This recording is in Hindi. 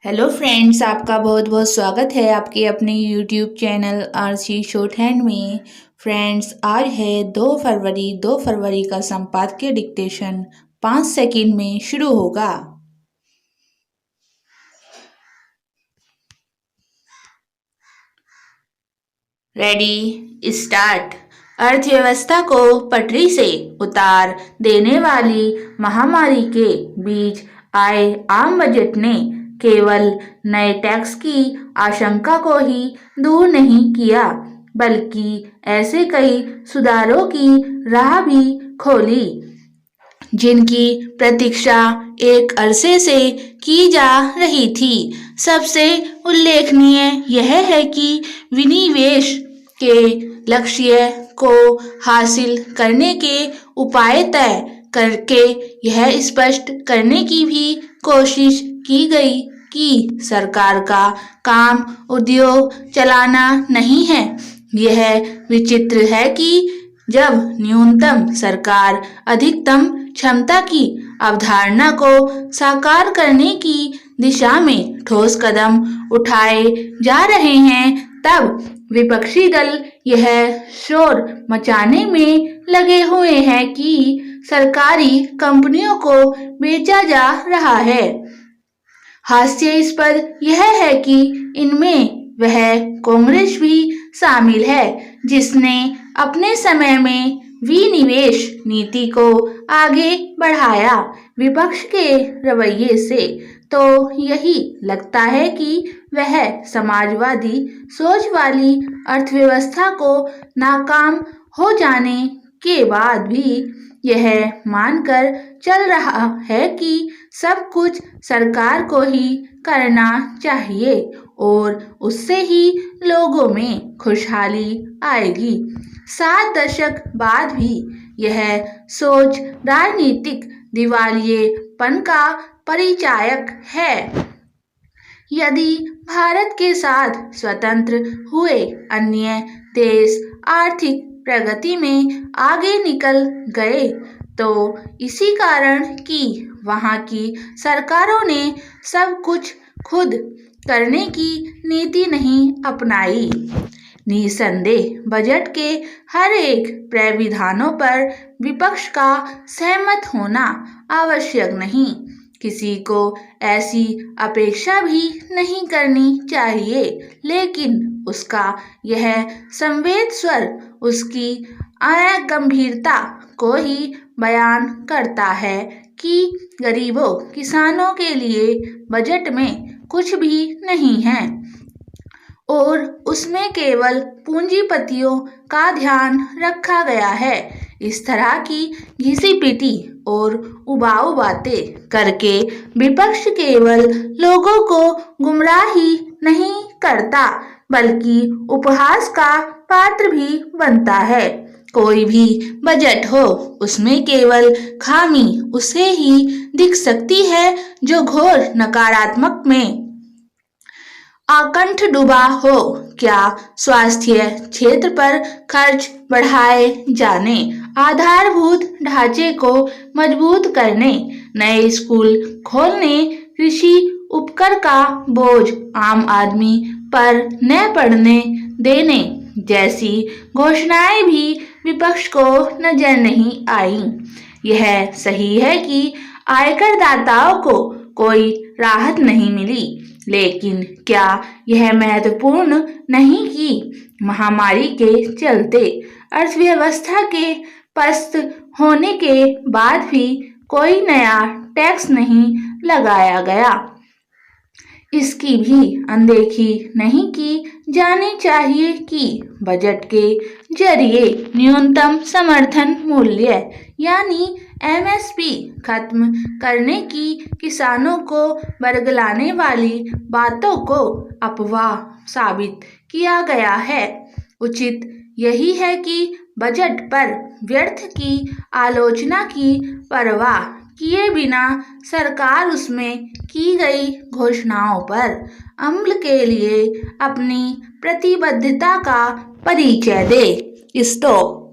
हेलो फ्रेंड्स, आपका बहुत बहुत स्वागत है आपके अपने YouTube channel RC short hand में। फ्रेंड्स, आज है 2 फरवरी का संपादकीय डिक्टेशन 5 सेकंड में शुरू होगा। Ready start. अर्थव्यवस्था को पटरी से उतार देने वाली महामारी के बीच आए आम बजट ने केवल नए टैक्स की आशंका को ही दूर नहीं किया, बल्कि ऐसे कई सुधारों की राह भी खोली जिनकी प्रतीक्षा एक अरसे से की जा रही थी। सबसे उल्लेखनीय यह है कि विनिवेश के लक्ष्य को हासिल करने के उपाय तय करके यह स्पष्ट करने की भी कोशिश की गई कि सरकार का काम उद्योग चलाना नहीं है। यह विचित्र है कि जब न्यूनतम सरकार अधिकतम क्षमता की अवधारणा को साकार करने की दिशा में ठोस कदम उठाए जा रहे हैं, तब विपक्षी दल यह शोर मचाने में लगे हुए हैं कि सरकारी कंपनियों को बेचा जा रहा है। हास्यास्पद यह है कि इनमें वह कांग्रेस भी शामिल है, जिसने अपने समय में विनिवेश नीति को आगे बढ़ाया। विपक्ष के रवैये से तो यही लगता है कि वह समाजवादी सोच वाली अर्थव्यवस्था को नाकाम हो जाने के बाद भी यह मानकर चल रहा है कि सब कुछ सरकार को ही करना चाहिए और उससे ही लोगों में खुशहाली आएगी। 7 दशक बाद भी यह सोच राजनीतिक दिवालियेपन का परिचायक है। यदि भारत के साथ स्वतंत्र हुए अन्य देश आर्थिक प्रगति में आगे निकल गए, तो इसी कारण कि वहां की सरकारों ने सब कुछ खुद करने की नीति नहीं अपनाई। निसंदेह बजट के हर एक प्रावधानों पर विपक्ष का सहमत होना आवश्यक नहीं। किसी को ऐसी अपेक्षा भी नहीं करनी चाहिए, लेकिन उसका यह संवेद स्वर उसकी गंभीरता को ही बयान करता है कि गरीबों किसानों के लिए बजट में कुछ भी नहीं है और उसमें केवल पूंजीपतियों का ध्यान रखा गया है। इस तरह की घिसी-पिटी और उबाऊ बातें करके विपक्ष केवल लोगों को गुमराह ही नहीं करता, बल्कि उपहास का पात्र भी बनता है। कोई भी बजट हो, उसमें केवल खामी उसे ही दिख सकती है जो घोर नकारात्मक में आकंठ डूबा हो। क्या स्वास्थ्य क्षेत्र पर खर्च बढ़ाए जाने, आधारभूत ढांचे को मजबूत करने, नए स्कूल खोलने, कृषि उपकर का बोझ आम आदमी पर न पड़ने देने जैसी घोषणाएं भी विपक्ष को नजर नहीं आई। यह सही है कि आयकर दाताओं को कोई राहत नहीं मिली, लेकिन क्या यह महत्वपूर्ण नहीं कि महामारी के चलते अर्थव्यवस्था के पस्त होने के बाद भी कोई नया टैक्स नहीं लगाया गया। इसकी भी अनदेखी नहीं की जानी चाहिए कि बजट के जरिए न्यूनतम समर्थन मूल्य यानी एमएसपी खत्म करने की किसानों को बरगलाने वाली बातों को अफवाह साबित किया गया है। उचित यही है कि बजट पर व्यर्थ की आलोचना की परवाह किए बिना सरकार उसमें की गई घोषणाओं पर अमल के लिए अपनी प्रतिबद्धता का परिचय दे। स्टॉप।